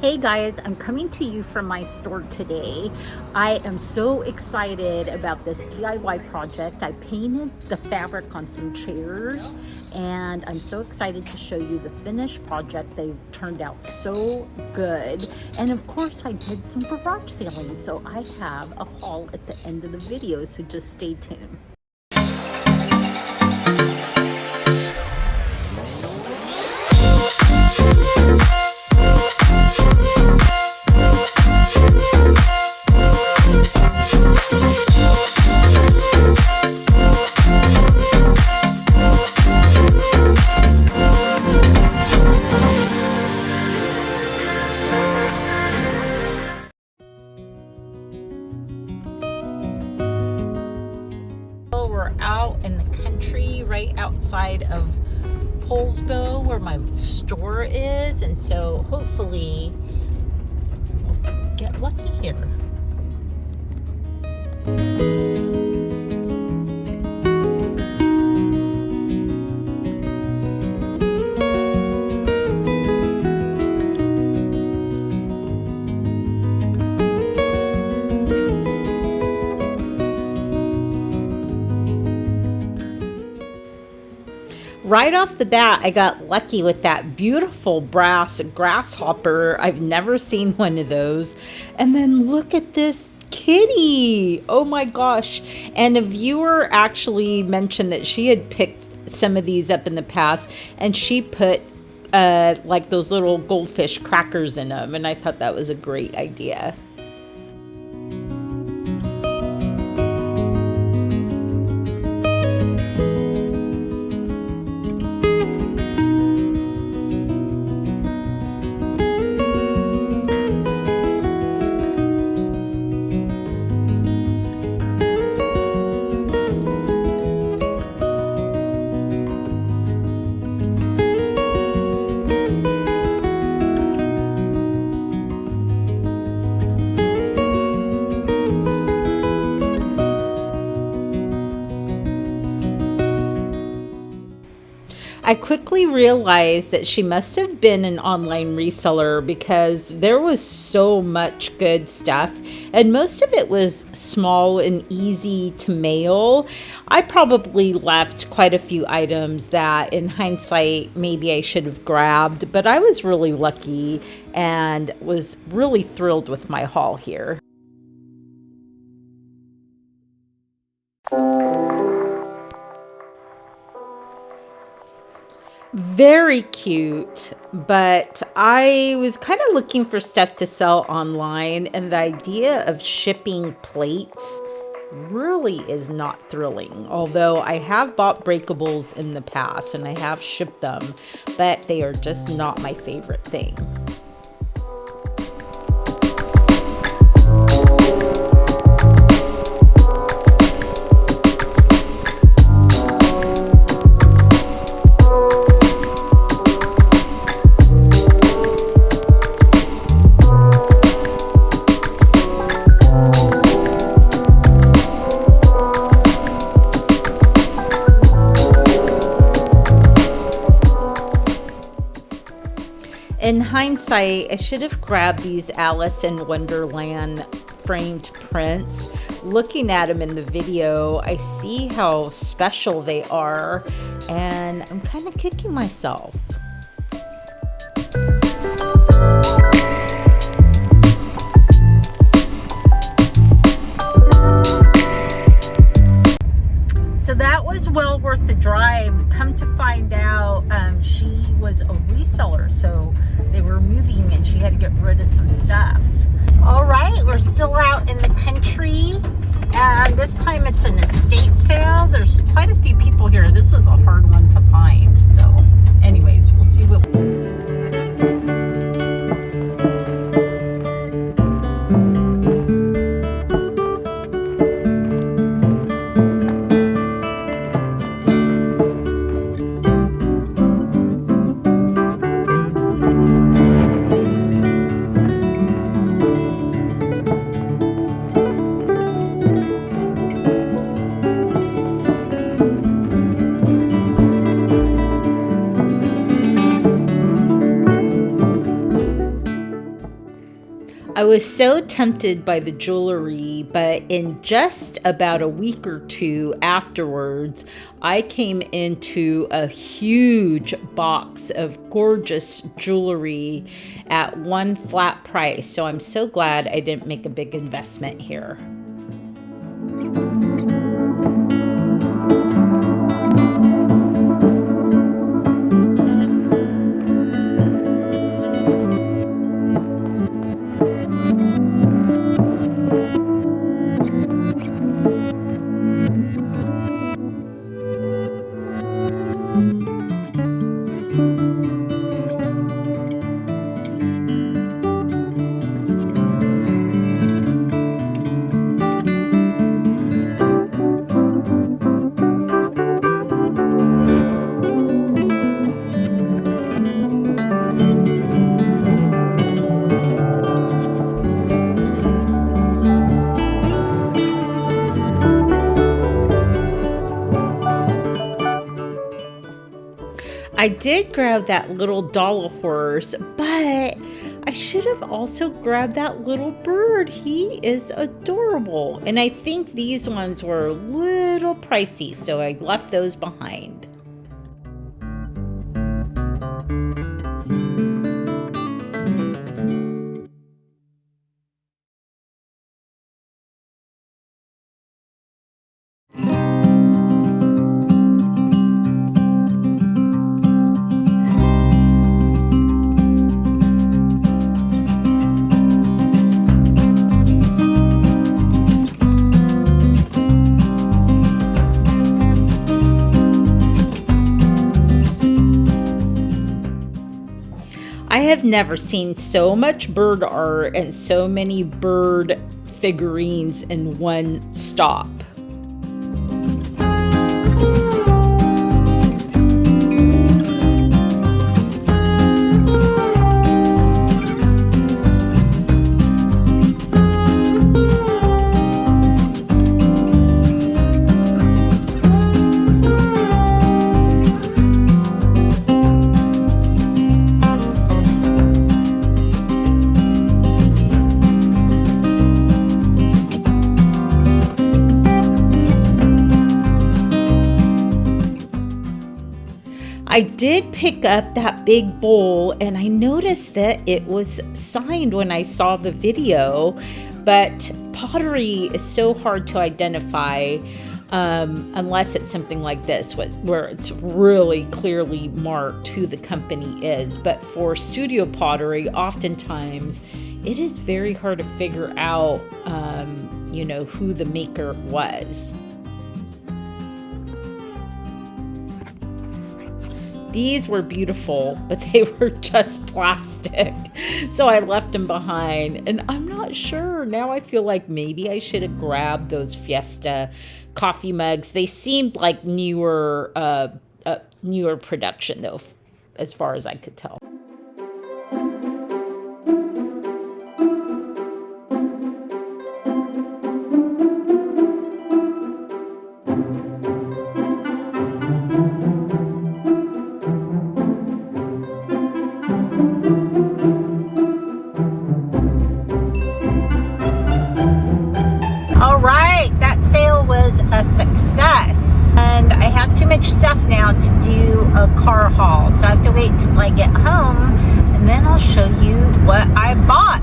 Hey guys, I'm coming to you from my store today. I am so excited about this DIY project. I painted the fabric on some chairs and I'm so excited to show you the finished project. They've turned out so good. And of course I did some garage sailing, so I have a haul at the end of the video, so just stay tuned. We're out in the country right outside of Poulsbo where my store is, and so hopefully we'll get lucky here. Right off the bat, I got lucky with that beautiful brass grasshopper. I've never seen one of those. And then look at this kitty. Oh my gosh. And a viewer actually mentioned that she had picked some of these up in the past and she put like those little goldfish crackers in them. And I thought that was a great idea. I quickly realized that she must have been an online reseller because there was so much good stuff and most of it was small and easy to mail. I probably left quite a few items that in hindsight maybe I should have grabbed, but I was really lucky and was really thrilled with my haul here. Very cute, but I was kind of looking for stuff to sell online, and the idea of shipping plates really is not thrilling. Although I have bought breakables in the past and I have shipped them, but they are just not my favorite thing. In hindsight, I should have grabbed these Alice in Wonderland framed prints. Looking at them in the video, I see how special they are, and I'm kind of kicking myself. So that was well worth the drive. Come to find out, she was a reseller, so they were moving and she had to get rid of some stuff. All right, we're still out in the country, and this time it's an estate sale. There's quite a few people here. This was a hard one to find. So anyways, we'll see what I was so tempted by the jewelry, but in just about a week or two afterwards, I came into a huge box of gorgeous jewelry at one flat price. So I'm so glad I didn't make a big investment here. I did grab that little doll horse, but I should have also grabbed that little bird. He is adorable. And I think these ones were a little pricey, so I left those behind. I have never seen so much bird art and so many bird figurines in one stop. I did pick up that big bowl and I noticed that it was signed when I saw the video, but pottery is so hard to identify unless it's something like this where it's really clearly marked who the company is. But for studio pottery, oftentimes it is very hard to figure out, who the maker was. These were beautiful, but they were just plastic. So I left them behind. And I'm not sure. Now I feel like maybe I should have grabbed those Fiesta coffee mugs. They seemed like newer production, though, as far as I could tell. All right, that sale was a success. And I have too much stuff now to do a car haul. So I have to wait till I get home and then I'll show you what I bought.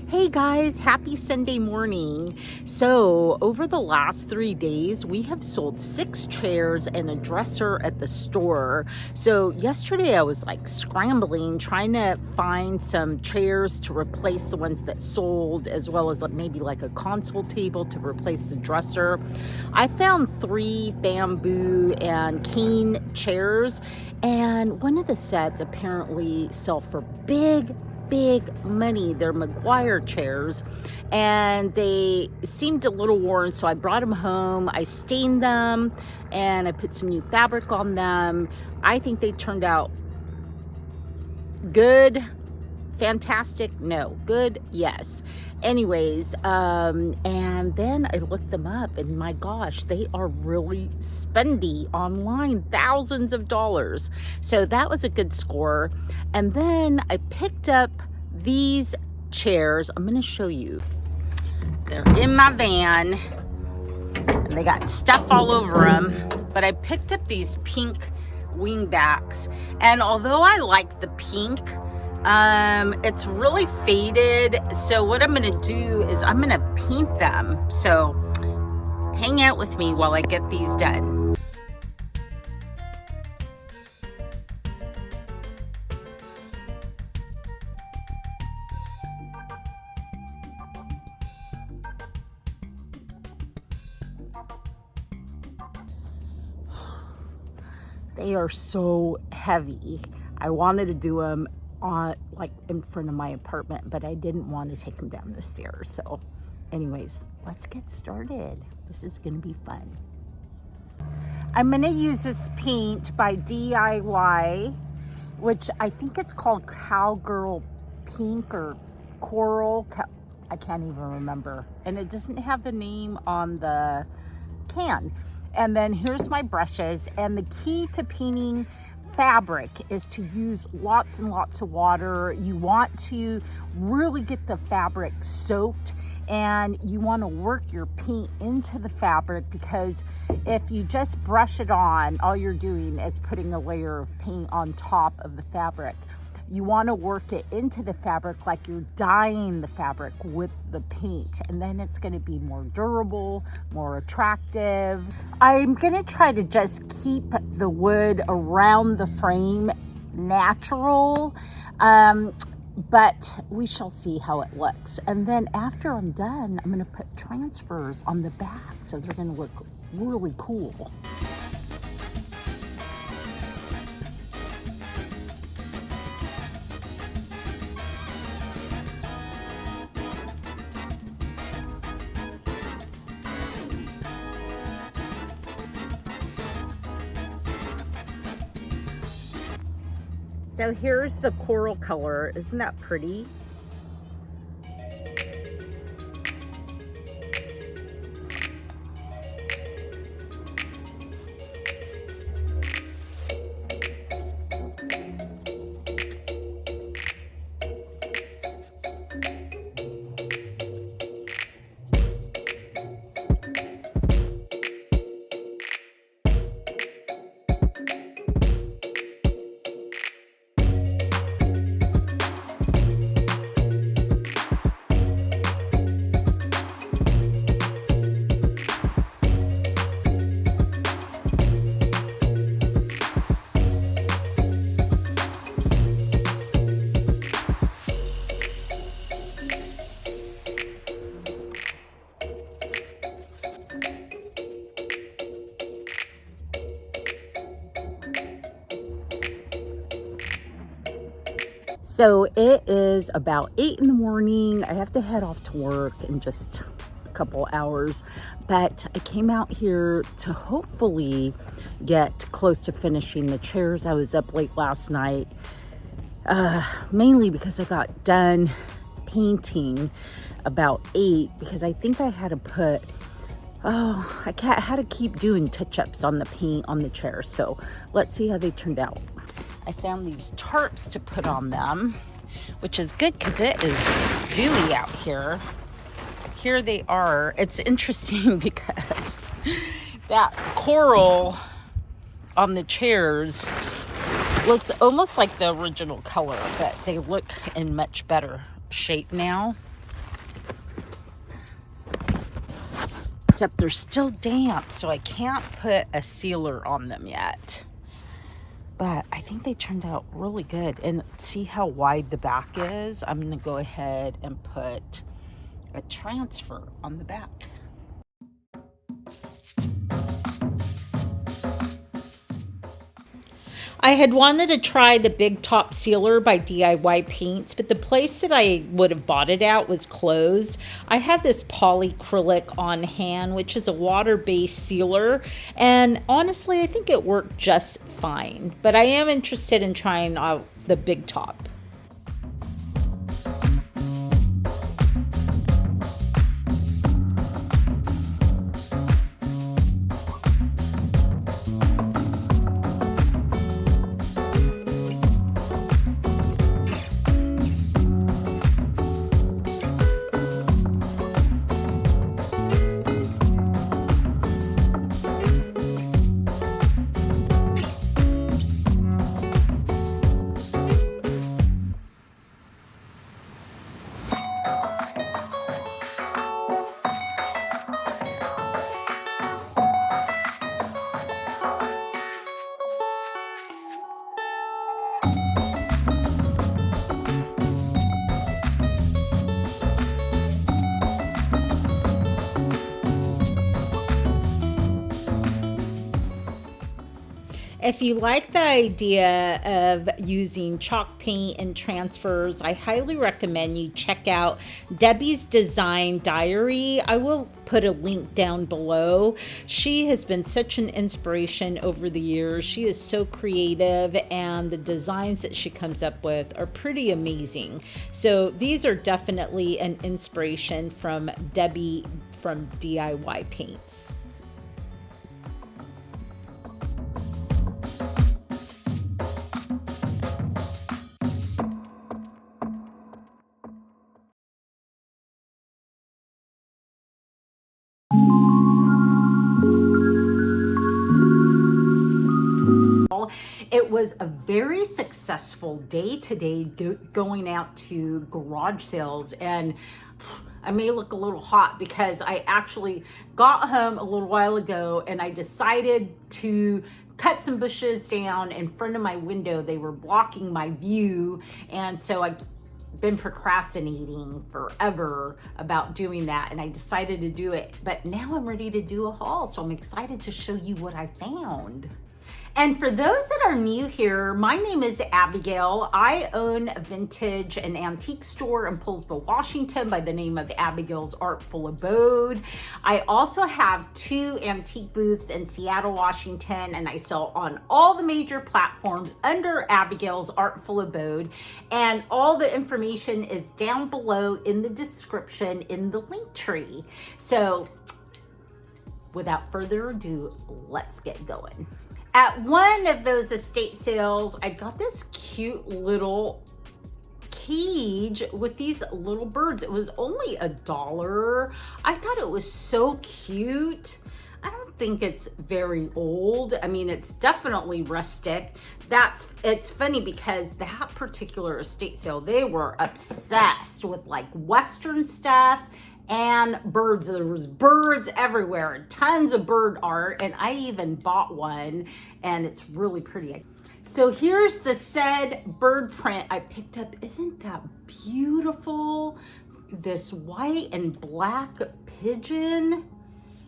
Hey guys, happy Sunday morning. So over the last 3 days, we have sold 6 chairs and a dresser at the store. So yesterday I was like scrambling, trying to find some chairs to replace the ones that sold, as well as maybe like a console table to replace the dresser. I found 3 bamboo and cane chairs, and one of the sets apparently sell for big money. They're Maguire chairs and they seemed a little worn, so I brought them home. I stained them and I put some new fabric on them. I think they turned out good fantastic? No. Good? Yes. Anyways, and then I looked them up, and my gosh, they are really spendy online, thousands of dollars. So that was a good score. And then I picked up these chairs. I'm going to show you. They're in my van, and they got stuff all over them. But I picked up these pink wingbacks, and although I like the pink, it's really faded. So what I'm gonna do is I'm gonna paint them. So hang out with me while I get these done. They are so heavy. I wanted to do them on like in front of my apartment, but I didn't want to take them down the stairs. So anyways, let's get started. This is gonna be fun. I'm gonna use this paint by DIY, which I think it's called Cowgirl Pink or Coral. I can't even remember. And it doesn't have the name on the can. And then here's my brushes. And the key to painting fabric is to use lots and lots of water. You want to really get the fabric soaked, and you want to work your paint into the fabric, because if you just brush it on, all you're doing is putting a layer of paint on top of the fabric. You want to work it into the fabric like you're dyeing the fabric with the paint, and then it's going to be more durable, more attractive. I'm going to try to just keep the wood around the frame natural, but we shall see how it looks. And then after I'm done, I'm going to put transfers on the back, so they're going to look really cool. So here's the coral color. Isn't that pretty? So it is about 8 in the morning. I have to head off to work in just a couple hours, but I came out here to hopefully get close to finishing the chairs. I was up late last night, mainly because I got done painting about 8, because I think I had to put, I had to keep doing touch-ups on the paint on the chairs. So let's see how they turned out. I found these tarps to put on them, which is good because it is dewy out here. Here they are. It's interesting because that coral on the chairs looks almost like the original color, but they look in much better shape now. Except they're still damp, so I can't put a sealer on them yet. But I think they turned out really good. And see how wide the back is? I'm going to go ahead and put a transfer on the back. I had wanted to try the Big Top Sealer by DIY Paints, but the place that I would have bought it at was closed. I had this polyacrylic on hand, which is a water-based sealer, and honestly, I think it worked just fine. But I am interested in trying out the Big Top. If you like the idea of using chalk paint and transfers, I highly recommend you check out Debbie's Design Diary. I will put a link down below. She has been such an inspiration over the years. She is so creative, and the designs that she comes up with are pretty amazing. So these are definitely an inspiration from Debbie from DIY Paints. It was a very successful day today going out to garage sales, and I may look a little hot because I actually got home a little while ago and I decided to cut some bushes down in front of my window. They were blocking my view, and so I've been procrastinating forever about doing that, and I decided to do it. But now I'm ready to do a haul, so I'm excited to show you what I found. And for those that are new here, my name is Abigail. I own a vintage and antique store in Poulsbo, Washington by the name of Abigail's Artful Abode. I also have 2 antique booths in Seattle, Washington, and I sell on all the major platforms under Abigail's Artful Abode. And all the information is down below in the description in the link tree. So without further ado, let's get going. At one of those estate sales, I got this cute little cage with these little birds. It was only $1. I thought it was so cute. I don't think it's very old. I mean, it's definitely rustic. It's funny because that particular estate sale, they were obsessed with like Western stuff and birds. There was birds everywhere, tons of bird art, and I even bought one, and it's really pretty. So here's the said bird print I picked up. Isn't that beautiful? This white and black pigeon.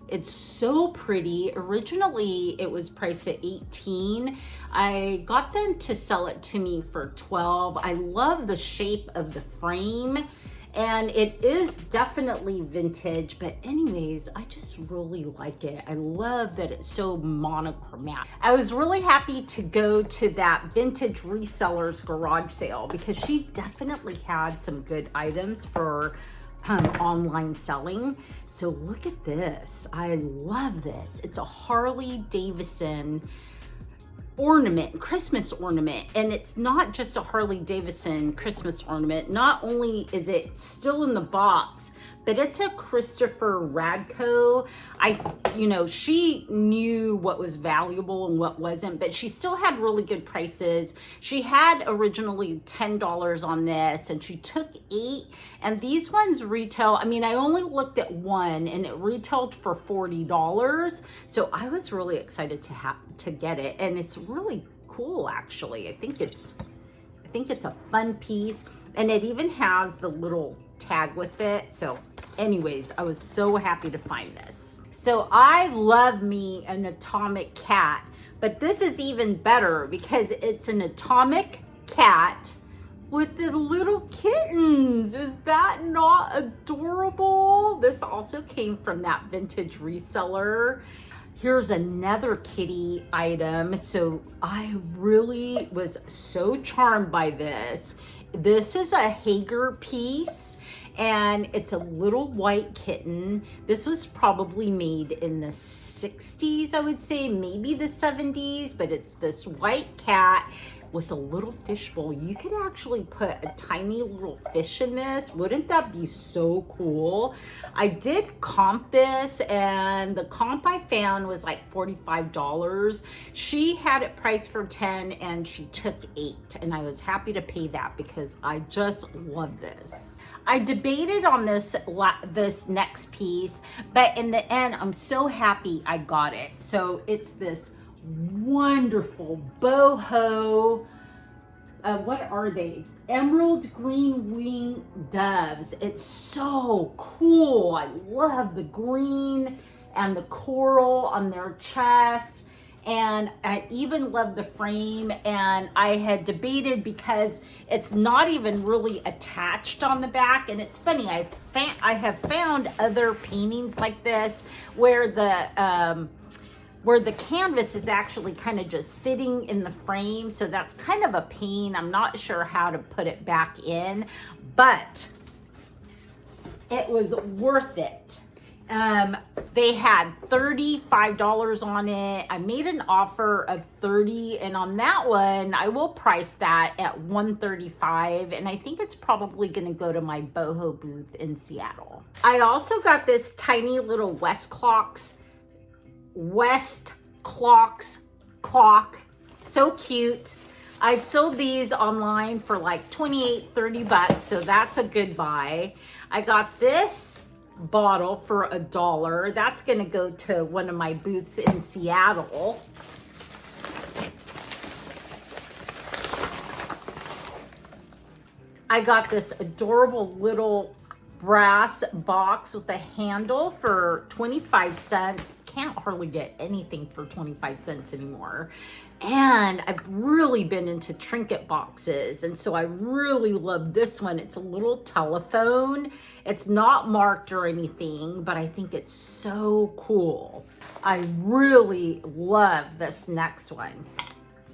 It's so pretty. Originally, it was priced at $18. I got them to sell it to me for $12. I love the shape of the frame, and it is definitely vintage, but anyways, I just really like it. I love that it's so monochromatic. I was really happy to go to that vintage reseller's garage sale because she definitely had some good items for online selling. So look at this. I love this. It's a Harley Davidson ornament, Christmas ornament, and it's not just a Harley Davidson Christmas ornament. Not only is it still in the box, but it's a Christopher Radko. She knew what was valuable and what wasn't, but she still had really good prices. She had originally $10 on this, and she took 8, and these ones retail, I only looked at one, and it retailed for $40. So I was really excited to get it, and it's really cool, actually. I think it's a fun piece, and it even has the little tag with it. So anyways, I was so happy to find this. So I love me an atomic cat, but this is even better because it's an atomic cat with the little kittens. Is that not adorable? This also came from that vintage reseller. Here's another kitty item. So I really was so charmed by this. This is a Hager piece, and it's a little white kitten. This was probably made in the 60s, I would say, maybe the 70s, but it's this white cat with a little fishbowl. You could actually put a tiny little fish in this. Wouldn't that be so cool? I did comp this, and the comp I found was like $45. She had it priced for 10, and she took 8, and I was happy to pay that because I just love this. I debated on this next piece, but in the end, I'm so happy I got it. So it's this wonderful boho, what are they? Emerald green wing doves. It's so cool. I love the green and the coral on their chests. And I even love the frame, and I had debated because it's not even really attached on the back. And it's funny, I have found other paintings like this where the canvas is actually kind of just sitting in the frame. So that's kind of a pain. I'm not sure how to put it back in, but it was worth it. They had $35 on it. I made an offer of $30, and on that one, I will price that at $135, and I think it's probably going to go to my boho booth in Seattle. I also got this tiny little West Clocks clock. So cute. I've sold these online for like 28, $30, so that's a good buy. I got this bottle for $1. That's gonna go to one of my booths in Seattle. I got this adorable little brass box with a handle for 25 cents. Can't hardly get anything for 25 cents anymore. And I've really been into trinket boxes, and so I really love this one. It's a little telephone. It's not marked or anything, but I think it's so cool. I really love this next one.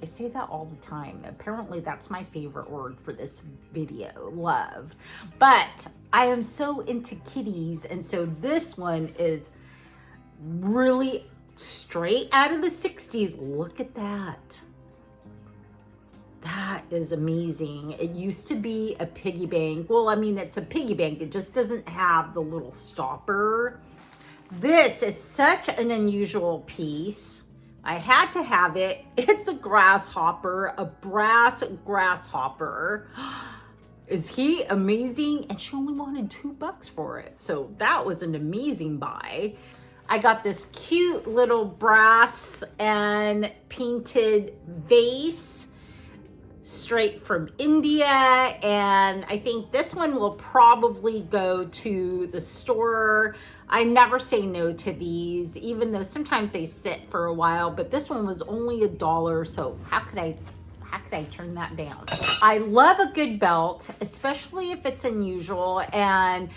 I say that all the time. Apparently that's my favorite word for this video, love. But I am so into kitties, and so this one is really straight out of the 60s. Look at that. That is amazing. It used to be a piggy bank. Well, I mean, it's a piggy bank. It just doesn't have the little stopper. This is such an unusual piece. I had to have it. It's a grasshopper, a brass grasshopper. Is he amazing? And she only wanted $2 for it. So that was an amazing buy. I got this cute little brass and painted vase straight from India, and I think this one will probably go to the store. I never say no to these, even though sometimes they sit for a while, but this one was only $1, so how could I turn that down? I love a good belt, especially if it's unusual, and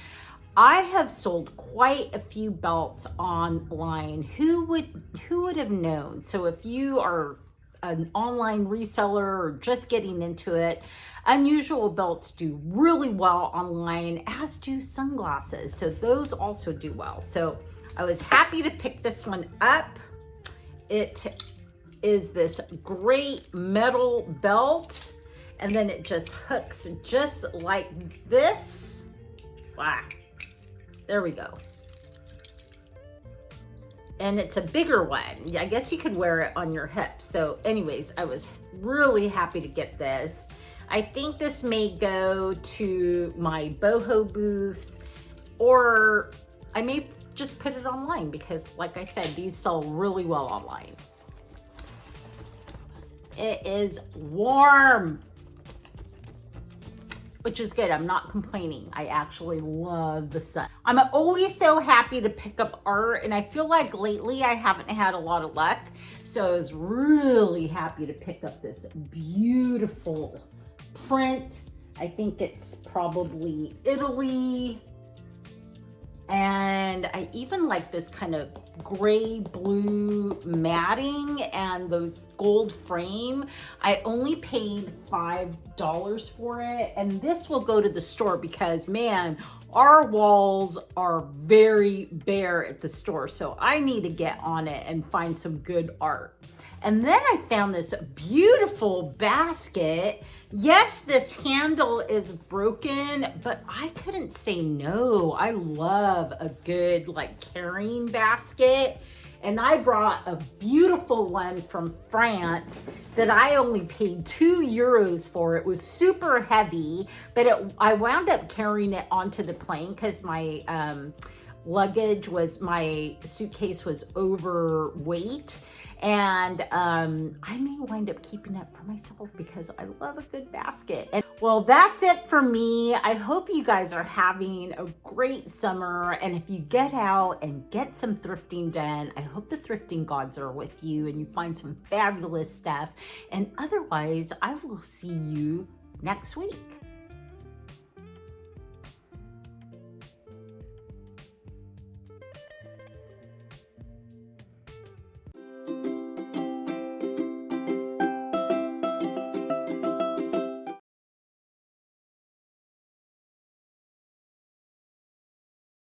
I have sold quite a few belts online. Who would have known? So if you are an online reseller or just getting into it, unusual belts do really well online, as do sunglasses. So those also do well. So I was happy to pick this one up. It is this great metal belt, and then it just hooks just like this. Wow. There we go. And it's a bigger one. I guess you could wear it on your hips. So anyways, I was really happy to get this. I think this may go to my boho booth, or I may just put it online because, like I said, these sell really well online. It is warm, which is good. I'm not complaining. I actually love the sun. I'm always so happy to pick up art, and I feel like lately I haven't had a lot of luck. So I was really happy to pick up this beautiful print. I think it's probably Italy. And I even like this kind of gray blue matting and the gold frame. I only paid $5 for it, and this will go to the store because, man, our walls are very bare at the store, so I need to get on it and find some good art. And then I found this beautiful basket. Yes, this handle is broken, but I couldn't say no. I love a good like carrying basket. And I brought a beautiful one from France that I only paid €2 for. It was super heavy, but I wound up carrying it onto the plane because my my suitcase was overweight. And I may wind up keeping it for myself because I love a good basket. And well, that's it for me. I hope you guys are having a great summer. And if you get out and get some thrifting done, I hope the thrifting gods are with you and you find some fabulous stuff. And otherwise, I will see you next week.